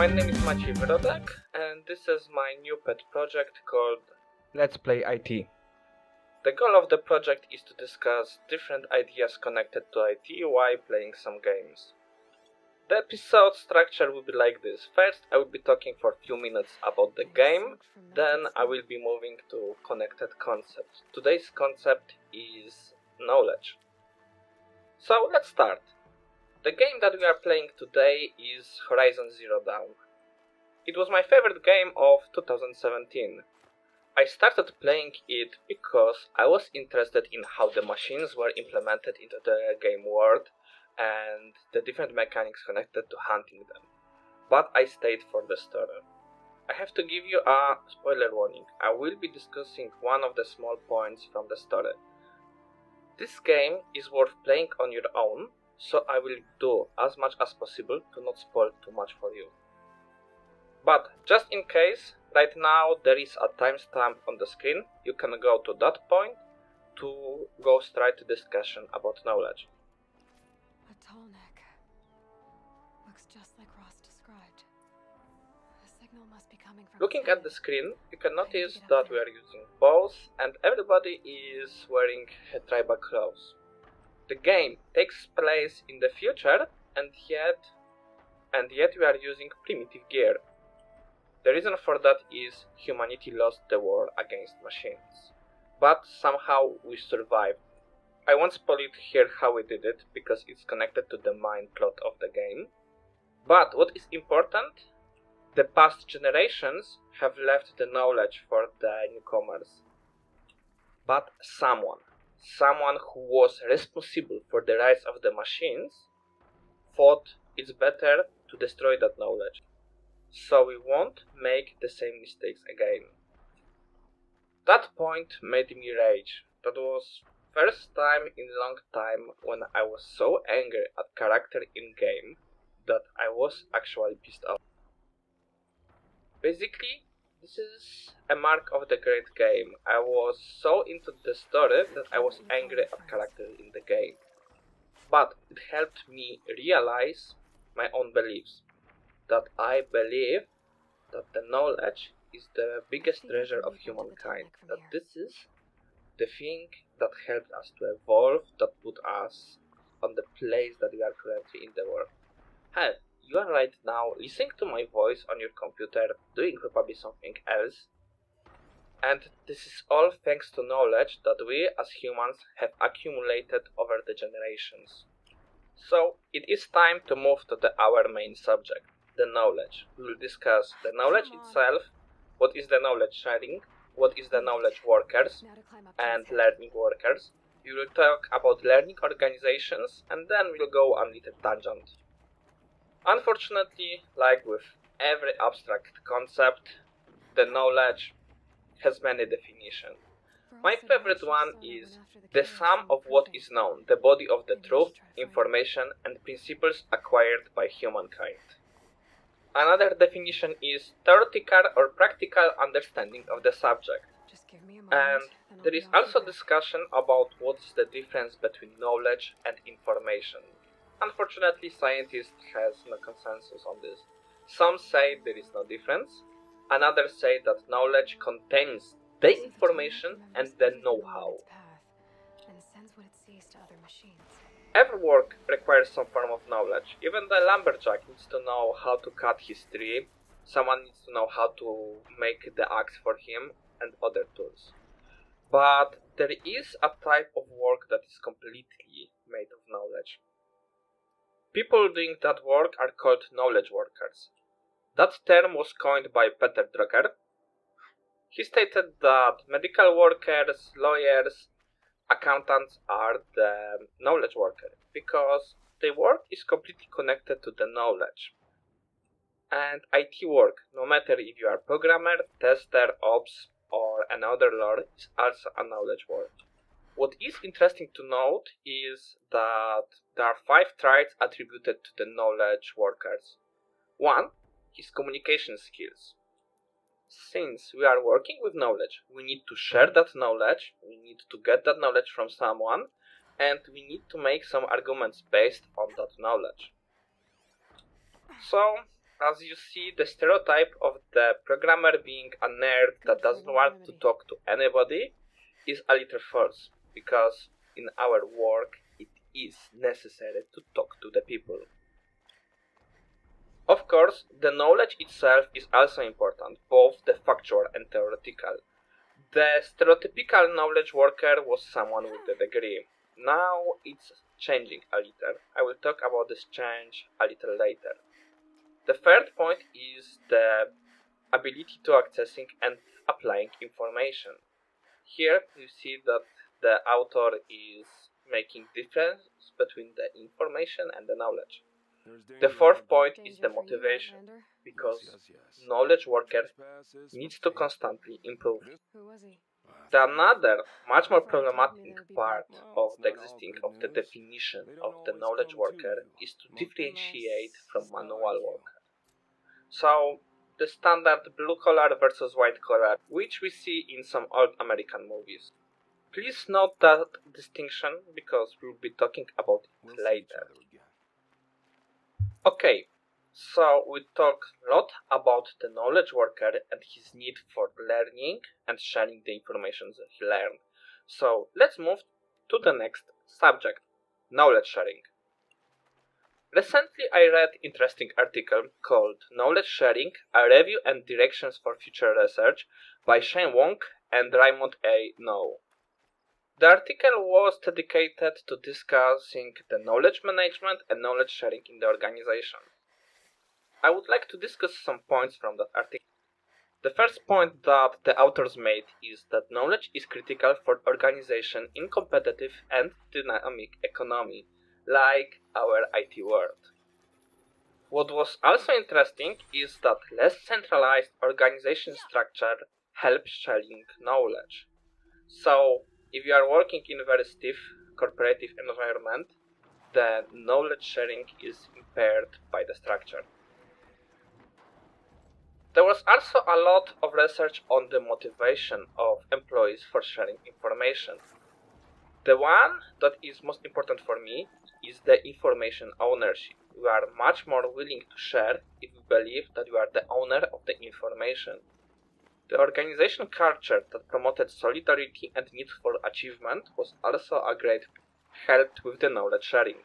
my name is Maciej Wrodek, and this is my new pet project called Let's Play IT. The goal of the project is to discuss different ideas connected to IT while playing some games. The episode structure will be like this. First, I will be talking for a few minutes about the game, then I will be moving to connected concepts. Today's concept is knowledge. So let's start. The game that we are playing today is Horizon Zero Dawn. It was my favorite game of 2017. I started playing it because I was interested in how the machines were implemented into the game world and the different mechanics connected to hunting them. But I stayed for the story. I have to give you a spoiler warning. I will be discussing one of the small points from the story. This game is worth playing on your own, so I will do as much as possible to not spoil too much for you. But just in case, right now there is a timestamp on the screen. You can go to that point to go straight to discussion about knowledge. A tall neck. Looks just like Ross described. The signal must be coming from Looking at the screen, you can notice that we are using bows and everybody is wearing tribal clothes. The game takes place in the future and yet we are using primitive gear. The reason for that is humanity lost the war against machines. But somehow we survived. I won't spoil it here how we did it because it's connected to the main plot of the game. But what is important, the past generations have left the knowledge for the newcomers. But someone who was responsible for the rise of the machines thought it's better to destroy that knowledge. So we won't make the same mistakes again. That point made me rage. That was first time in a long time when I was so angry at character in game that I was actually pissed off. Basically, this is a mark of the great game. I was so into the story that I was angry at characters in the game. But it helped me realize my own beliefs. That I believe that the knowledge is the biggest treasure of humankind. That this is the thing that helped us to evolve, that put us on the place that we are currently in the world. Hell, you are right now listening to my voice on your computer, doing probably something else. And this is all thanks to knowledge that we as humans have accumulated over the generations. So it is time to move to our main subject, the knowledge. We will discuss the knowledge itself, what is the knowledge sharing, what is the knowledge workers and learning workers. We will talk about learning organizations and then we'll go on a little tangent. Unfortunately, like with every abstract concept, the knowledge has many definitions. My favorite one is the sum of what is known, the body of the truth, information and principles acquired by humankind. Another definition is theoretical or practical understanding of the subject. And there is also discussion about what is the difference between knowledge and information. Unfortunately, scientists have no consensus on this. Some say there is no difference, others say that knowledge contains the information and the know-how. Every work requires some form of knowledge. Even the lumberjack needs to know how to cut his tree, someone needs to know how to make the axe for him, and other tools. But there is a type of work that is completely made of knowledge. People doing that work are called knowledge workers. That term was coined by Peter Drucker. He stated that medical workers, lawyers, accountants are the knowledge worker because their work is completely connected to the knowledge. And IT work, no matter if you are programmer, tester, ops, or another role, is also a knowledge work. What is interesting to note is that there are 5 traits attributed to the knowledge workers. One is communication skills. Since we are working with knowledge, we need to share that knowledge, we need to get that knowledge from someone, and we need to make some arguments based on that knowledge. So, as you see, the stereotype of the programmer being a nerd that doesn't want to talk to anybody is a little false, because in our work it is necessary to talk to the people. Of course, the knowledge itself is also important, both the factual and theoretical. The stereotypical knowledge worker was someone with a degree. Now it's changing a little. I will talk about this change a little later. The third point is the ability to accessing and applying information. Here you see that the author is making difference between the information and the knowledge. The fourth point is the motivation, because knowledge worker needs to constantly improve. The another, much more problematic part of the existing of the definition of the knowledge worker is to differentiate from manual worker. So, the standard blue collar versus white collar, which we see in some old American movies. Please note that distinction, because we'll be talking about it later. Okay, so we talked a lot about the knowledge worker and his need for learning and sharing the information that he learned. So let's move to the next subject, knowledge sharing. Recently I read an interesting article called Knowledge Sharing, a Review and Directions for Future Research by Shane Wong and Raymond A. Noe. The article was dedicated to discussing the knowledge management and knowledge sharing in the organization. I would like to discuss some points from that article. The first point that the authors made is that knowledge is critical for organization in competitive and dynamic economy, like our IT world. What was also interesting is that less centralized organization structure helps sharing knowledge. So, if you are working in a very stiff corporative environment, the knowledge sharing is impaired by the structure. There was also a lot of research on the motivation of employees for sharing information. The one that is most important for me is the information ownership. We are much more willing to share if we believe that we are the owner of the information. The organization culture that promoted solidarity and need for achievement was also a great help with the knowledge sharing.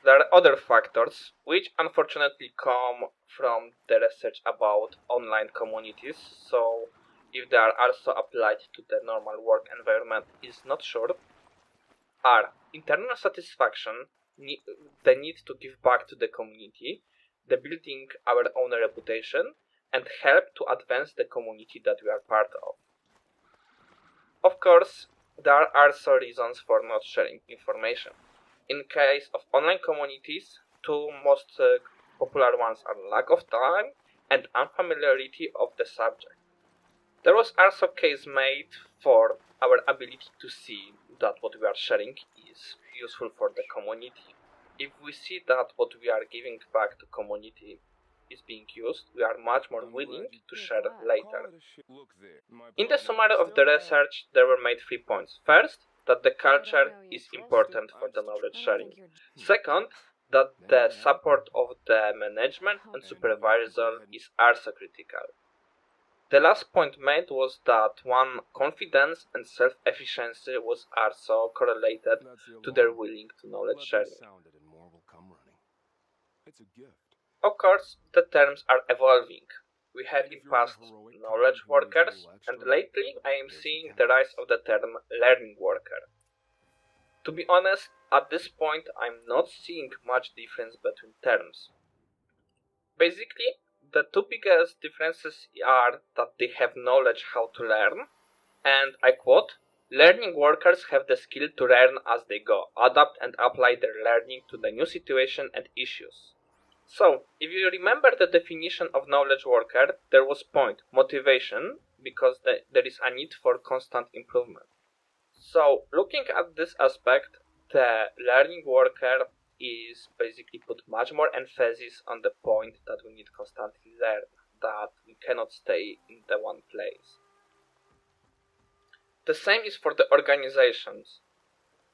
There are other factors which unfortunately come from the research about online communities, so if they are also applied to the normal work environment is not sure, are internal satisfaction, the need to give back to the community, the building our own reputation, and help to advance the community that we are part of. Of course, there are also reasons for not sharing information. In case of online communities, two most popular ones are lack of time and unfamiliarity of the subject. There was also a case made for our ability to see that what we are sharing is useful for the community. If we see that what we are giving back to community is being used, we are much more willing to share later. In the summary of the research, there were made 3 points. First, that the culture is important for the knowledge sharing. Second, that the support of the management and supervisor is also critical. The last point made was that one confidence and self-efficiency was also correlated to their willing to knowledge sharing. Of course, the terms are evolving. We had in past knowledge workers, and lately I am seeing the rise of the term learning worker. To be honest, at this point I'm not seeing much difference between terms. Basically, the two biggest differences are that they have knowledge how to learn, and I quote, learning workers have the skill to learn as they go, adapt and apply their learning to the new situation and issues. So, if you remember the definition of knowledge worker, there was point, motivation, because there is a need for constant improvement. So, looking at this aspect, the learning worker is basically put much more emphasis on the point that we need constantly learn, that we cannot stay in the one place. The same is for the organizations.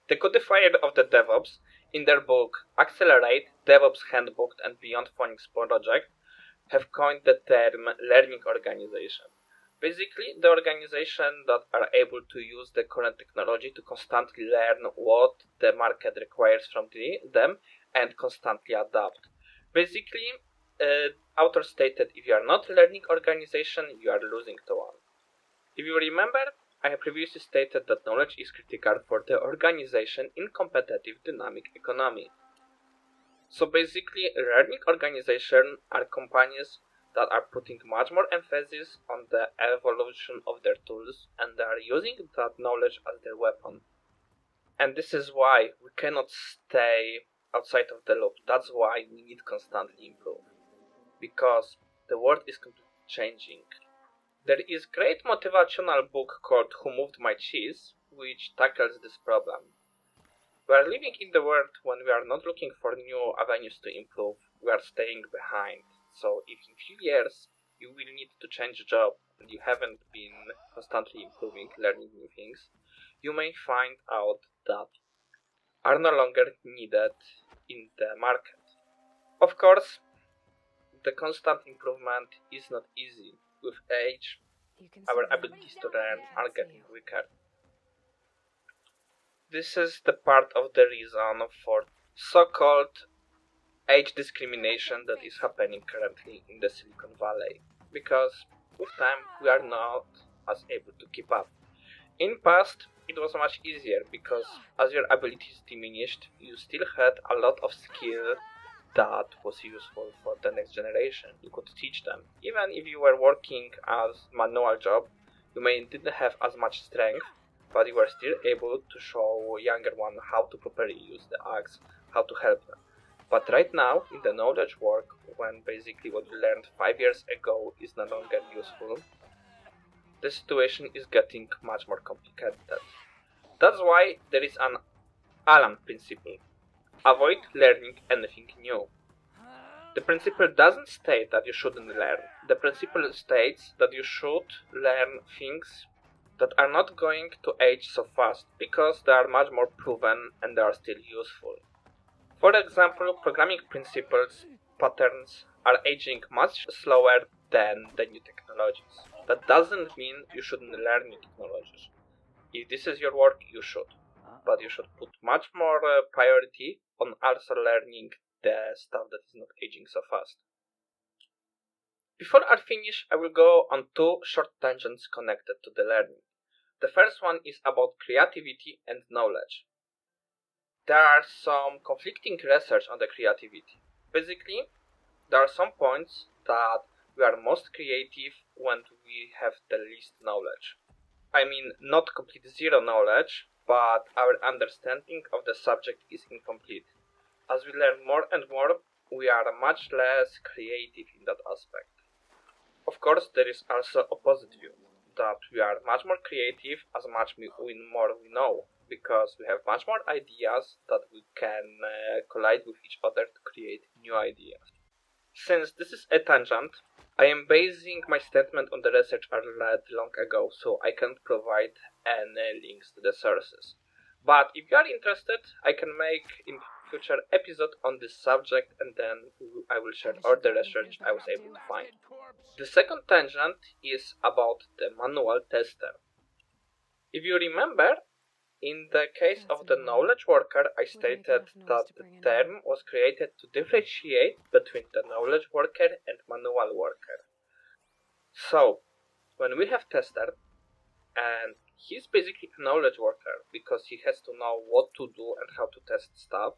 The codifier of the DevOps In their book Accelerate, DevOps HandBook and Beyond Phonics project have coined the term learning organization. Basically, the organization that are able to use the current technology to constantly learn what the market requires from them and constantly adapt. Basically, author stated if you are not a learning organization, you are losing to one. If you remember, I have previously stated that knowledge is critical for the organization in competitive dynamic economy. So basically, learning organizations are companies that are putting much more emphasis on the evolution of their tools and they are using that knowledge as their weapon. And this is why we cannot stay outside of the loop. That's why we need constantly improve. Because the world is completely changing. There is a great motivational book called Who Moved My Cheese, which tackles this problem. We are living in the world when we are not looking for new avenues to improve, we are staying behind. So if in few years you will need to change job and you haven't been constantly improving, learning new things, you may find out that are no longer needed in the market. Of course, the constant improvement is not easy. With age, our abilities to learn are getting weaker. This is the part of the reason for so-called age discrimination that is happening currently in the Silicon Valley, because with time we are not as able to keep up. In past it was much easier because as your abilities diminished, you still had a lot of skill that was useful for the next generation. You could teach them. Even if you were working as manual job, you may didn't have as much strength, but you were still able to show younger one how to properly use the axe, how to help them. But right now, in the knowledge work, when basically what you learned 5 years ago is no longer useful, the situation is getting much more complicated. That's why there is an Allen principle. Avoid learning anything new. The principle doesn't state that you shouldn't learn. The principle states that you should learn things that are not going to age so fast because they are much more proven and they are still useful. For example, programming principles, patterns are aging much slower than the new technologies. That doesn't mean you shouldn't learn new technologies. If this is your work, you should. But you should put much more priority on also learning the stuff that is not aging so fast. Before I finish, I will go on 2 short tangents connected to the learning. The first one is about creativity and knowledge. There are some conflicting research on the creativity. Basically, there are some points that we are most creative when we have the least knowledge. I mean, not complete zero knowledge, but our understanding of the subject is incomplete. As we learn more and more, we are much less creative in that aspect. Of course, there is also a opposite view, that we are much more creative as much more we know, because we have much more ideas that we can collide with each other to create new ideas. Since this is a tangent, I am basing my statement on the research I read long ago, so I can't provide any links to the sources. But if you are interested, I can make in future episode on this subject and then I will share all the research I was able to find. The second tangent is about the manual tester. If you remember, in the case of the knowledge worker, I stated that the term was created to differentiate between the knowledge worker and manual worker. So, when we have tester, and he's basically a knowledge worker because he has to know what to do and how to test stuff,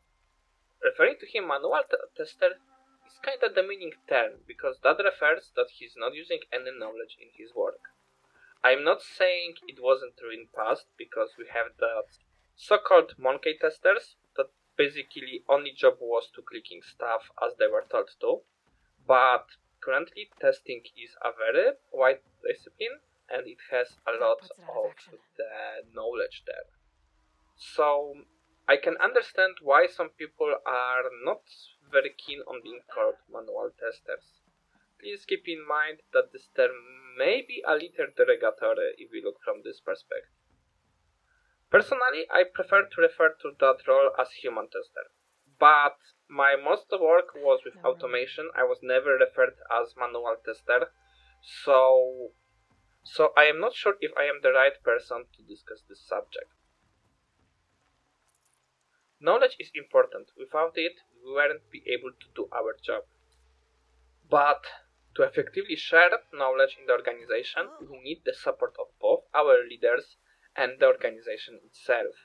referring to him manual tester is kind of demeaning term because that refers that he's not using any knowledge in his work. I'm not saying it wasn't true in past because we have the so-called monkey testers that basically only job was to clicking stuff as they were told to, but currently testing is a very wide discipline and it has a lot of the knowledge there. So I can understand why some people are not very keen on being called manual testers. Please keep in mind that this term may be a little derogatory if we look from this perspective. Personally, I prefer to refer to that role as human tester. but my most work was with automation. I was never referred as manual tester, so I am not sure if I am the right person to discuss this subject. Knowledge is important. Without it, we won't be able to do our job. But to effectively share knowledge in the organization, we need the support of both our leaders and the organization itself.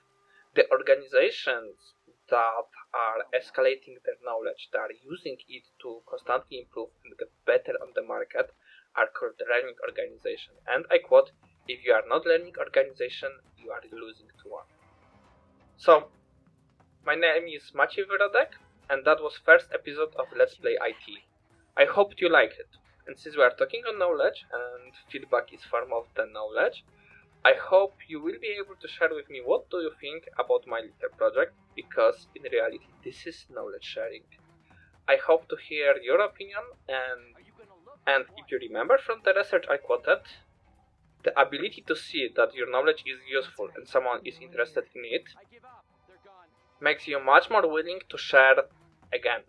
The organizations that are escalating their knowledge, that are using it to constantly improve and get better on the market, are called learning organization. And I quote, if you are not learning organization, you are losing to one. So, my name is Maciej Wyrodek, and that was first episode of Let's Play IT. I hope you liked it. And since we are talking on knowledge, and feedback is form of the knowledge, I hope you will be able to share with me what do you think about my little project, because in reality this is knowledge sharing. I hope to hear your opinion, and if you remember from the research I quoted, the ability to see that your knowledge is useful and someone is interested in it makes you much more willing to share again.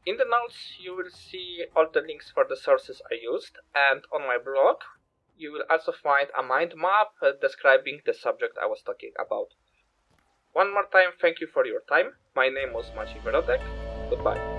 In the notes you will see all the links for the sources I used, and on my blog you will also find a mind map describing the subject I was talking about. One more time, thank you for your time. My name was Maciej Wyrodek. Goodbye.